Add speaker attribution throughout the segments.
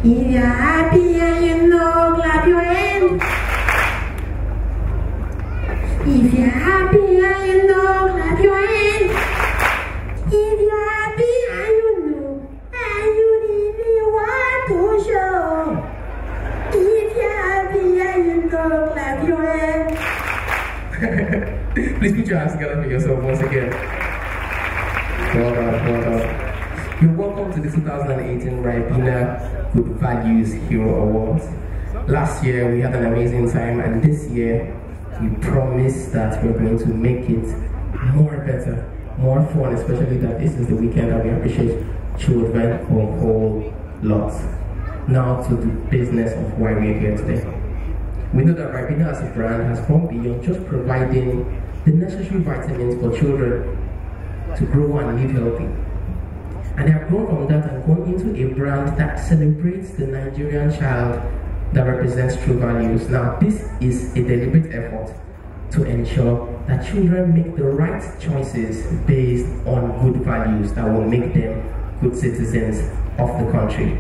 Speaker 1: If you're happy and you know, clap your hands. If you're happy and you know, clap your hands. If you're happy and you know, and you really want to show. If you're happy and you know, clap your hands.
Speaker 2: Please put your hands together for yourself once again. Well done, well done. You're welcome to the 2018 Ribena Good Values Hero Awards. Last year we had an amazing time, and this year we promised that we're going to make it more better, more fun, especially that this is the weekend that we appreciate children a whole lot. Now to the business of why we're here today. We know that Ribena as a brand has gone beyond just providing the necessary vitamins for children to grow and live healthy. And they have grown from that and gone into a brand that celebrates the Nigerian child that represents true values. Now, this is a deliberate effort to ensure that children make the right choices based on good values that will make them good citizens of the country.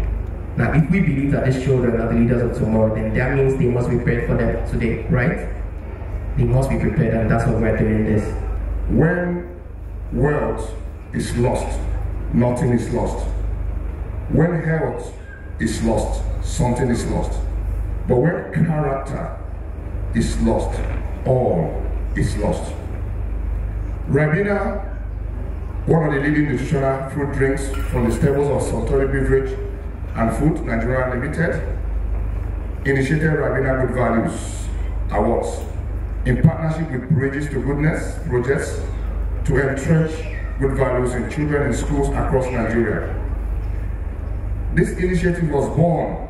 Speaker 2: Now, if we believe that these children are the leaders of tomorrow, then that means they must be prepared for them today, right? They must be prepared, and that's what we're doing this.
Speaker 3: When wealth is lost, nothing is lost. When health is lost, something is lost. But when character is lost, all is lost. Ribena, one of the leading nutritional fruit drinks from the stables of Suntory Beverage and Food Nigeria Limited, initiated Ribena Good Values Awards in partnership with Bridges to Goodness projects to entrench good values in children in schools across Nigeria. This initiative was born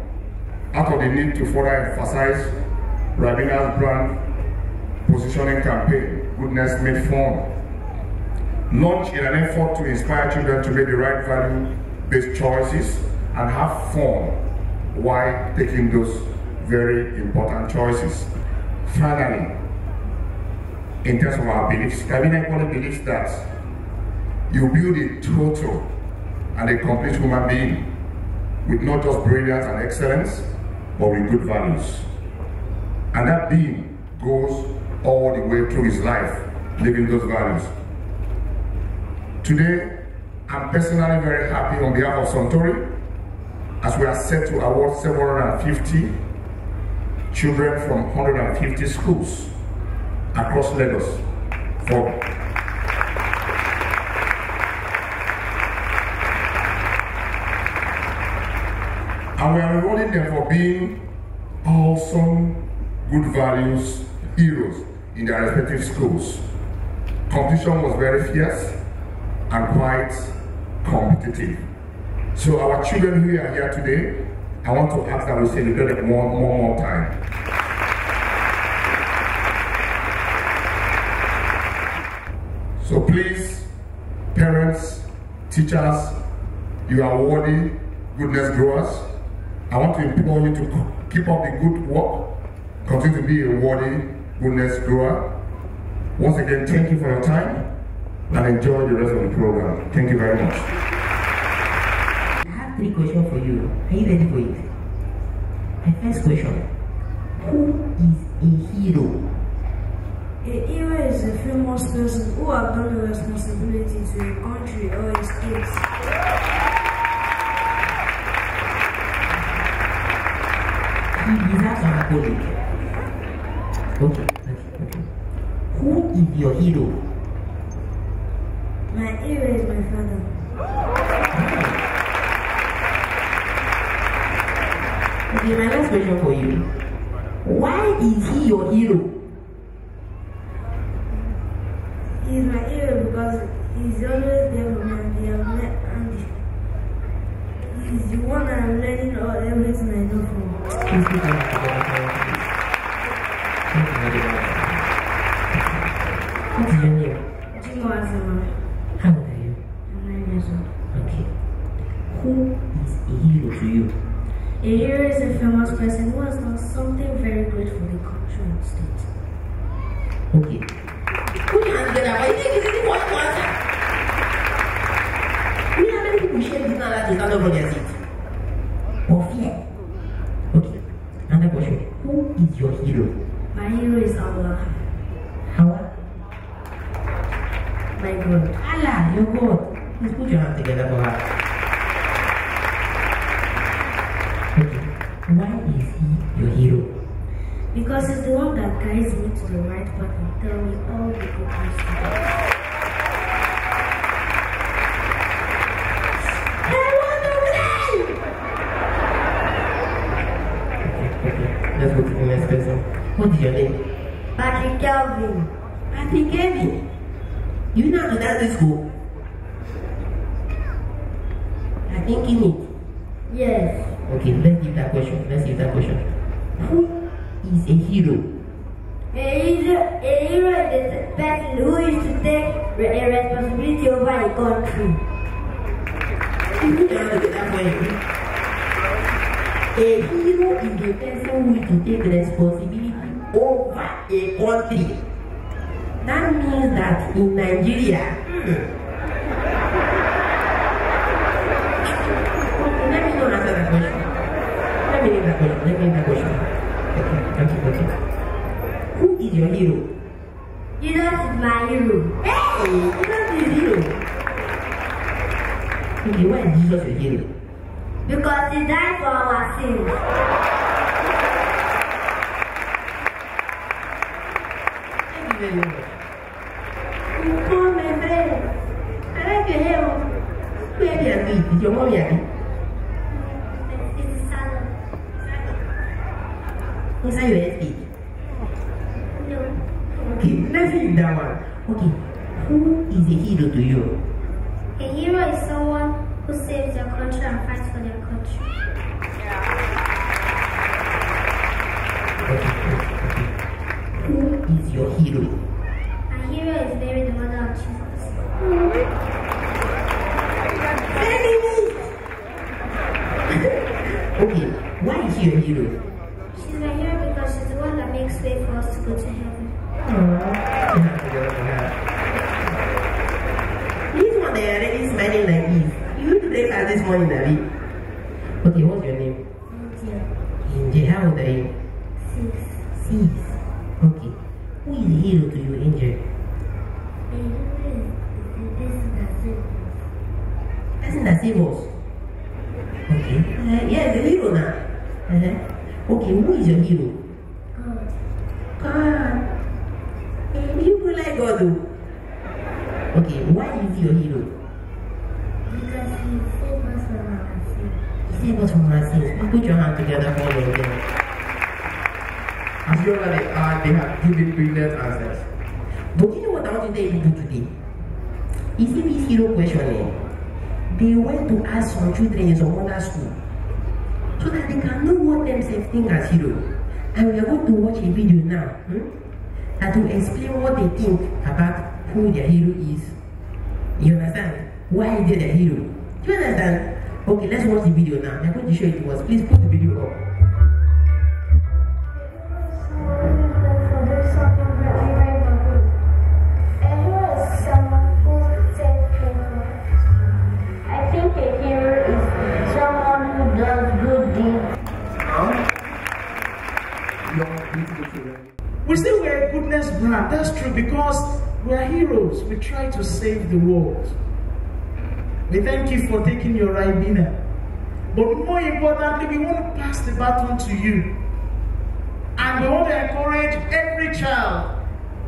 Speaker 3: out of the need to further emphasize Ribena's brand positioning campaign, Goodness Made Fun, launched in an effort to inspire children to make the right value-based choices and have fun while taking those very important choices. Finally, in terms of our beliefs, Ribena equally believes that you build a total and a complete human being with not just brilliance and excellence, but with good values. And that being goes all the way through his life, living those values. Today, I'm personally very happy on behalf of Suntory, as we are set to award 750 children from 150 schools across Lagos and we are rewarding them for being awesome, good values heroes in their respective schools. Competition was very fierce and quite competitive. So our children who are here today, I want to ask that we celebrate it one more time. So please, parents, teachers, you are worthy goodness growers. I want to implore you to keep up the good work, continue to be a worthy goodness grower. Once again, thank you for your time and enjoy the rest of the program. Thank you very much.
Speaker 1: I have 3 questions for you. Are you ready for it? My first question: who is a hero?
Speaker 4: A hero is a famous person who has done a responsibility to a country or a state.
Speaker 1: He deserves an apology. Okay. Who is your hero?
Speaker 4: My hero is my father.
Speaker 1: Okay, my last question for you. Why is he your hero?
Speaker 4: He's my hero because he's always there for me, and he's the one I'm learning everything I know from.
Speaker 1: Please put your hands together. What's your name? How old are you?
Speaker 4: I'm 9 years old.
Speaker 1: Okay. Who is a hero to you?
Speaker 4: A hero is a famous person who has done something very great for the country and state.
Speaker 1: Okay. Put your hands together. Why you think this is the one answer? We have many people share this now that they stand up on their seat. Or fear.
Speaker 2: Ella, you're good. Please put your hand together for her. Okay. Why is he your hero?
Speaker 4: Because he's the one that guides me to the right path and tell me all the good things to do.
Speaker 1: I want to play!
Speaker 2: Okay. Let's go to the next person. What is your name?
Speaker 4: Patrick Kelvin.
Speaker 2: Patrick Kelvin. You know how to dance in school? I think you need.
Speaker 4: Yes.
Speaker 2: Okay, let's give that question. Who is a hero?
Speaker 4: A hero is the person who is to take a responsibility over a country.
Speaker 2: You don't know that way. A hero is the person who is to take responsibility over a country. That means that in Nigeria, let me not answer that question. Let me leave that question. Okay. Who is your hero?
Speaker 4: Jesus is my hero.
Speaker 2: Hey, Jesus is hero. Okay, why is Jesus your hero?
Speaker 4: Because he died for our sins.
Speaker 2: Thank you very much.
Speaker 1: You call my friend. I like your hair.
Speaker 2: Where are you? Is your mommy happy?
Speaker 4: It's a salad.
Speaker 2: Inside your head speak.
Speaker 4: No.
Speaker 2: Okay, let's leave that one. Okay, who is a hero to you?
Speaker 4: A hero is someone who saves their country and fights for their country.
Speaker 2: Okay. Who is your hero?
Speaker 4: My hero is Mary, the mother of Jesus.
Speaker 2: Okay, why is she your hero?
Speaker 4: She's my hero because she's the one that makes way for us to go to heaven.
Speaker 2: This one they are already smiling like this. You need to break her this morning, Nabi. Okay, what's your name? Angel. How old are you? 6. Okay. Who is a hero to you, Angel? Person that saves us. Okay. Yeah, the hero now. Okay, who is your hero? God. You go like God, though. Okay, why is he your hero?
Speaker 4: Because he saved us from our sins.
Speaker 2: He saved us from our sins. Put your hand together for all of them. As you all they have given brilliant answers. But you know what I want to tell you to do today? You see this hero questioning? They went to ask some children in some other school so that they can know what themselves think as hero. And we are going to watch a video now that will explain what they think about who their hero is. You understand? Why is they their hero? Do you understand? Okay, let's watch the video now. We are going to show it to us. Please put the video up.
Speaker 5: We say we're a goodness brand. That's true because we're heroes. We try to save the world. We thank you for taking your Ribena. But more importantly, we want to pass the baton to you. And we want to encourage every child,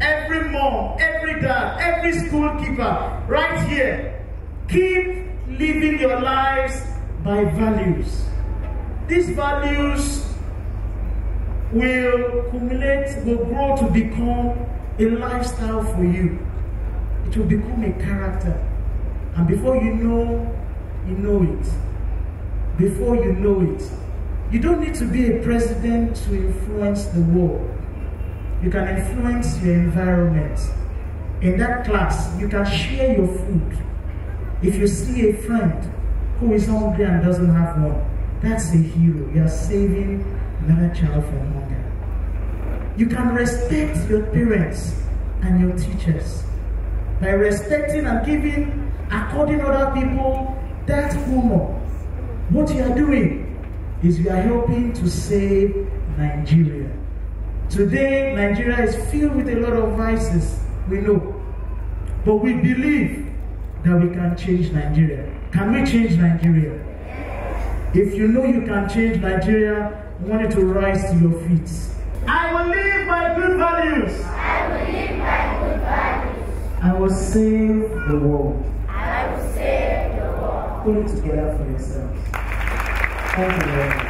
Speaker 5: every mom, every dad, every school keeper right here. Keep living your lives by values. These values will accumulate, will grow to become a lifestyle for you. It will become a character. And before you know it. Before you know it. You don't need to be a president to influence the world. You can influence your environment. In that class, you can share your food. If you see a friend who is hungry and doesn't have one, that's a hero. You are saving another child from hunger. You can respect your parents and your teachers by respecting and giving, according to other people, that honor. What you are doing is you are helping to save Nigeria. Today, Nigeria is filled with a lot of vices, we know. But we believe that we can change Nigeria. Can we change Nigeria? If you know you can change Nigeria, I want you to rise to your feet. I will live by good values.
Speaker 1: I will live by good values.
Speaker 5: I will save the world.
Speaker 1: I will save the world.
Speaker 5: Put it together for yourselves. Thank you very much.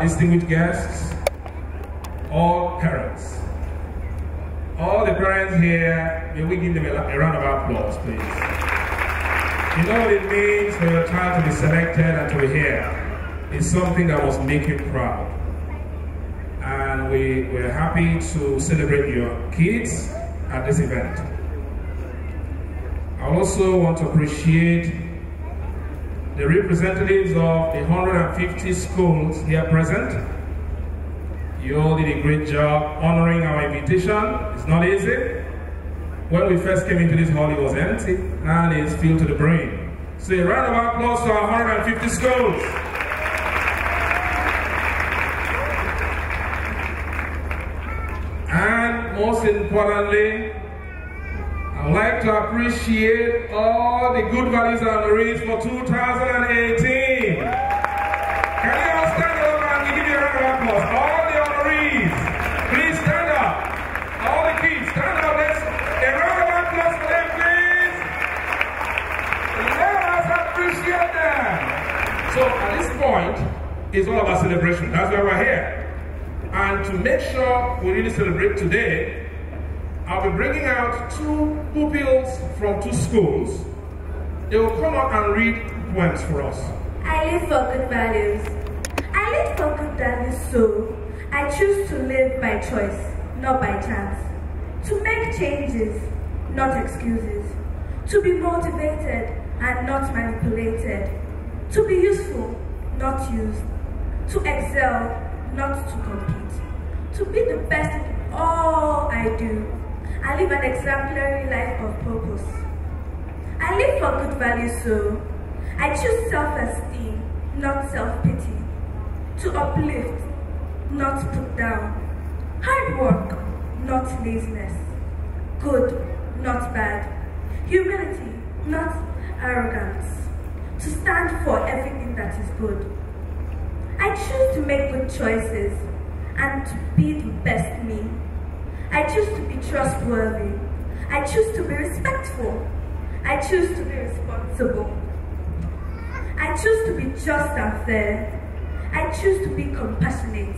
Speaker 6: Distinguished guests, all parents, all the parents here, may we give them a round of applause, please. You know what it means for your child to be selected and to be here. It's something that must make you proud. And we're happy to celebrate your kids at this event. I also want to appreciate the representatives of the 150 schools here present. You all did a great job honoring our invitation. It's not easy. When we first came into this hall, it was empty, and it's filled to the brim. So a round of applause to our 150 schools. And most importantly, I would like to appreciate all the good values honorees for 2018. Can you all stand up and give you a round of applause? All the honorees, please stand up. All the kids, stand up. Let's a round of applause for them, please. Let us appreciate them. So at this point, it's all about celebration. That's why we're here. And to make sure we really celebrate today, I'll be bringing out two pupils from two schools. They will come up and read poems for us.
Speaker 4: I live for good values. I live for good values, so I choose to live by choice, not by chance. To make changes, not excuses. To be motivated and not manipulated. To be useful, not used. To excel, not to compete. To be the best in all I do. I live an exemplary life of purpose. I live for good values, so I choose self-esteem, not self-pity. To uplift, not put down. Hard work, not laziness. Good, not bad. Humility, not arrogance. To stand for everything that is good. I choose to make good choices and to be the best me. I choose to be trustworthy. I choose to be respectful. I choose to be responsible. I choose to be just and fair. I choose to be compassionate.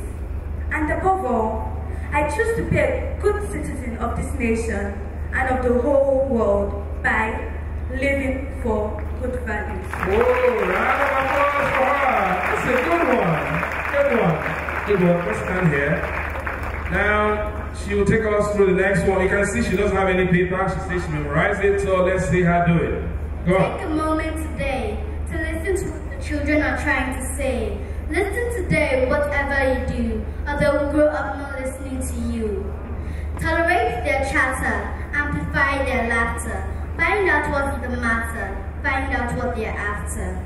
Speaker 4: And above all, I choose to be a good citizen of this nation and of the whole world by living for good values.
Speaker 6: Oh, round of applause for her. That's a good one. Good one. Good one. Let's stand here. Now, she will take us through the next one. You can see she doesn't have any paper. She says she memorized it, so let's see her do it. Go on.
Speaker 7: Take a moment today to listen to what the children are trying to say. Listen today, whatever you do, or they will grow up not listening to you. Tolerate their chatter, amplify their laughter. Find out what's the matter, find out what they're after.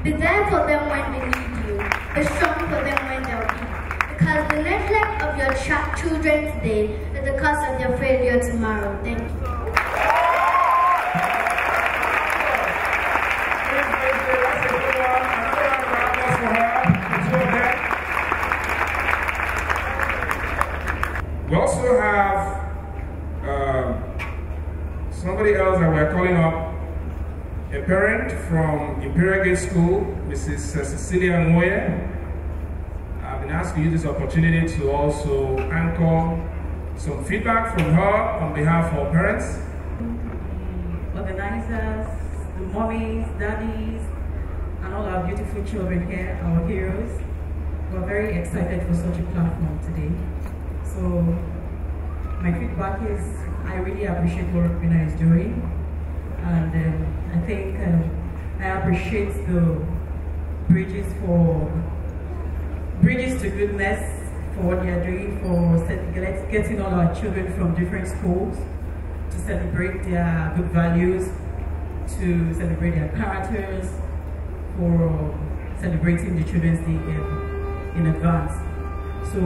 Speaker 7: Be there for them when they need you, be strong for them when they're weak. Because the neglect of your children today is the cause of their failure tomorrow. Thank you.
Speaker 6: We also have somebody else that we're calling up, a parent from Imperial Gate School, Mrs. Cecilia Moye. I've been asking you this opportunity to also anchor some feedback from her on behalf of parents.
Speaker 8: Organizers, the mommies, daddies, and all our beautiful children here, our heroes. We're very excited for such a platform today. So my feedback is I really appreciate what Ribena is doing, and I think I appreciate the Bridges to Goodness for what they are doing for getting all our children from different schools to celebrate their good values, to celebrate their characters, for celebrating the Children's Day in advance. So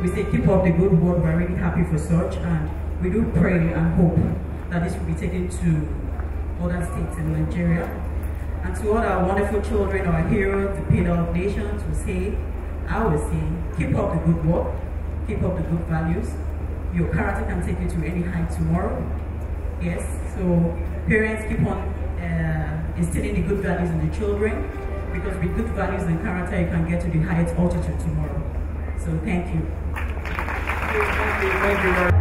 Speaker 8: we say keep up the good work. We're really happy for such, and we do pray and hope that this will be taken to other states in Nigeria. And to all our wonderful children, our heroes, the pillar of nations, I will say, keep up the good work, keep up the good values. Your character can take you to any height tomorrow. Yes, so parents keep on instilling the good values in the children, because with good values and character, you can get to the highest altitude tomorrow. So thank you.
Speaker 6: Thank you very much.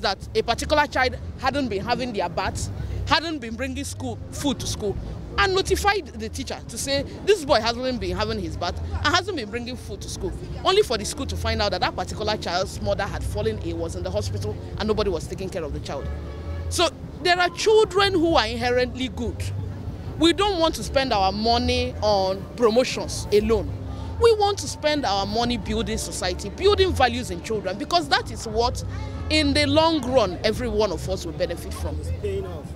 Speaker 9: noticed that a particular child hadn't been having their baths, hadn't been bringing food to school, and notified the teacher to say this boy hasn't been having his bath and hasn't been bringing food to school, only for the school to find out that that particular child's mother had fallen ill, was in the hospital, and nobody was taking care of the child. So there are children who are inherently good. We don't want to spend our money on promotions alone. We want to spend our money building society, building values in children, because that is what, in the long run, every one of us will benefit from.
Speaker 5: It's paying off.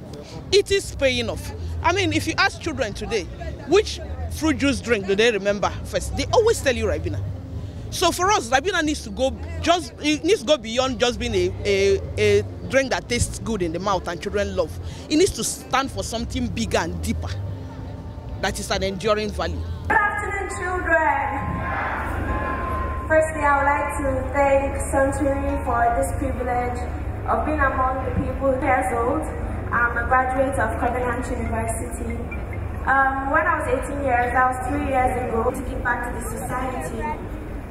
Speaker 9: It is paying off. I mean, if you ask children today, which fruit juice drink do they remember first? They always tell you Ribena. So for us, Ribena needs to go beyond just being a drink that tastes good in the mouth and children love. It needs to stand for something bigger and deeper. That is an enduring value.
Speaker 4: Good afternoon, children. Firstly, I would like to thank Suntory for this privilege of being among the people years old. I'm a graduate of Covenant University. When I was 18 years, that was 3 years ago, to give back to the society.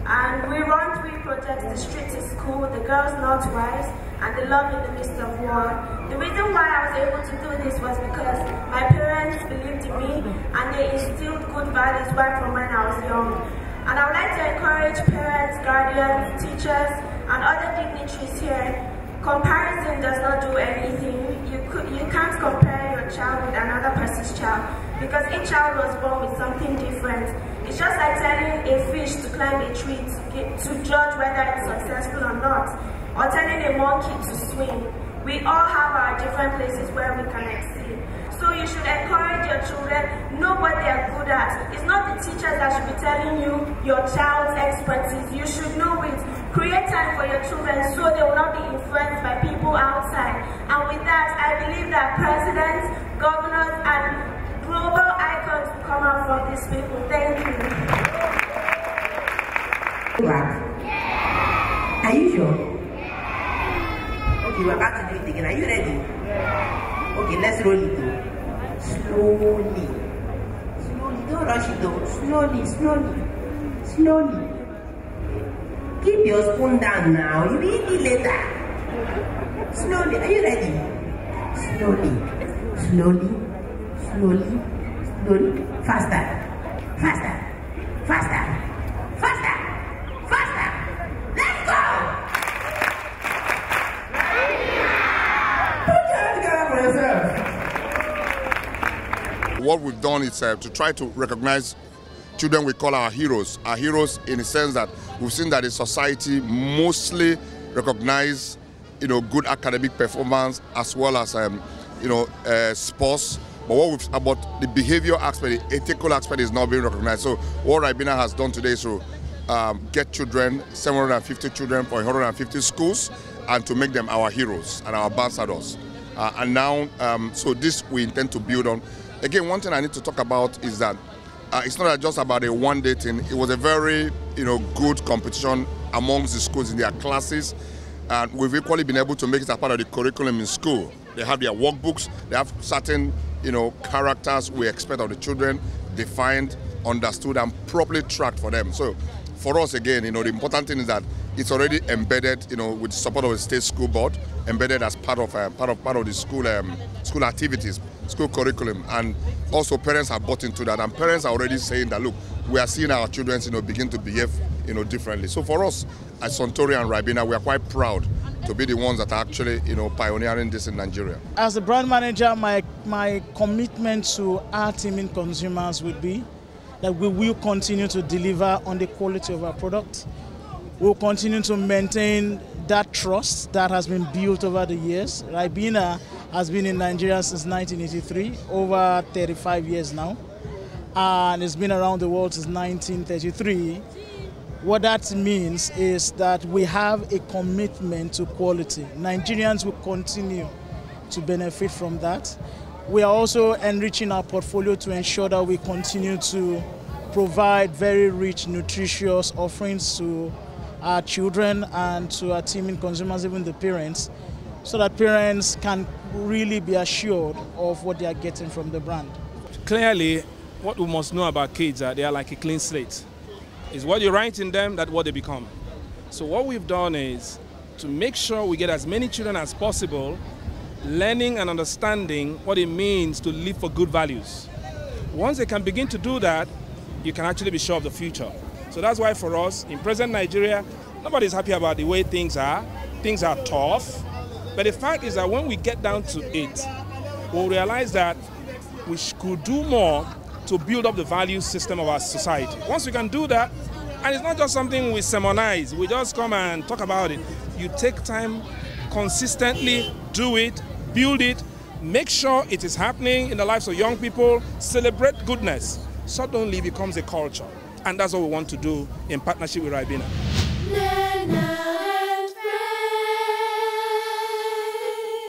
Speaker 4: And we run 3 projects: the street is school, the girls not wise, and the love in the midst of war. The reason why I was able to do this was because my parents believed in me and they instilled good values right from when I was young. And I would like to encourage parents, guardians, teachers, and other dignitaries here. Comparison does not do anything. You can't compare your child with another person's child, because each child was born with something different. It's just like telling a fish to climb a tree to judge whether it's successful or not, or telling a monkey to swim. We all have our different places where we can exceed. So you should encourage your children, know what they are good at. It's not the teachers that should be telling you your child's expertise. You should know it. Create time for your children so they will not be influenced by people outside. And with that, I believe that presidents, governors, and global icons will come out from these people. Thank you.
Speaker 1: Are you sure? Okay, we're about to do it again. Are you ready? Okay, let's roll it though. Slowly. Slowly. Don't rush it though. Slowly, slowly. Slowly. Keep your spoon down now. You'll eat it later. Slowly. Are you ready? Slowly. Slowly. Slowly. Slowly. Faster. Faster. Faster. Faster. Faster. Let's go! Put your hand together for yourself.
Speaker 3: What we've done is to try to recognize children we call our heroes. Our heroes in the sense that we've seen that the society mostly recognize, good academic performance as well as, sports. But about the behavior aspect, the ethical aspect is not being recognized. So what Ribena has done today is to get children, 750 children for 150 schools, and to make them our heroes and our ambassadors. And now, so this we intend to build on. Again, one thing I need to talk about is that it's not just about a one-day thing. It was a very, good competition amongst the schools in their classes, and we've equally been able to make it a part of the curriculum in school. They have their workbooks. They have certain, characters we expect of the children defined, understood, and properly tracked for them. So, for us, again, the important thing is that it's already embedded, with the support of the state school board, embedded as part of the school activities, school curriculum, and also parents have bought into that, and parents are already saying that, look, we are seeing our children, begin to behave, differently. So for us, as Suntory and Ribena, we are quite proud to be the ones that are actually, pioneering this in Nigeria.
Speaker 5: As a brand manager, my commitment to our team in consumers would be that we will continue to deliver on the quality of our product. We'll continue to maintain that trust that has been built over the years. Ribena has been in Nigeria since 1983, over 35 years now, and it's been around the world since 1933. What that means is that we have a commitment to quality. Nigerians will continue to benefit from that. We are also enriching our portfolio to ensure that we continue to provide very rich, nutritious offerings to our children and to our team in consumers, even the parents, so that parents can really be assured of what they are getting from the brand.
Speaker 6: Clearly, what we must know about kids is they are like a clean slate. It's what you write in them, that's what they become. So what we've done is to make sure we get as many children as possible learning and understanding what it means to live for good values. Once they can begin to do that, you can actually be sure of the future. So that's why for us, in present Nigeria, nobody's happy about the way things are. Things are tough. But the fact is that when we get down to it, we'll realize that we could do more to build up the value system of our society. Once we can do that, and it's not just something we sermonize, we just come and talk about it. You take time, consistently do it, build it, make sure it is happening in the lives of young people, celebrate goodness. Suddenly becomes a culture. And that's what we want to do in partnership with Ribena.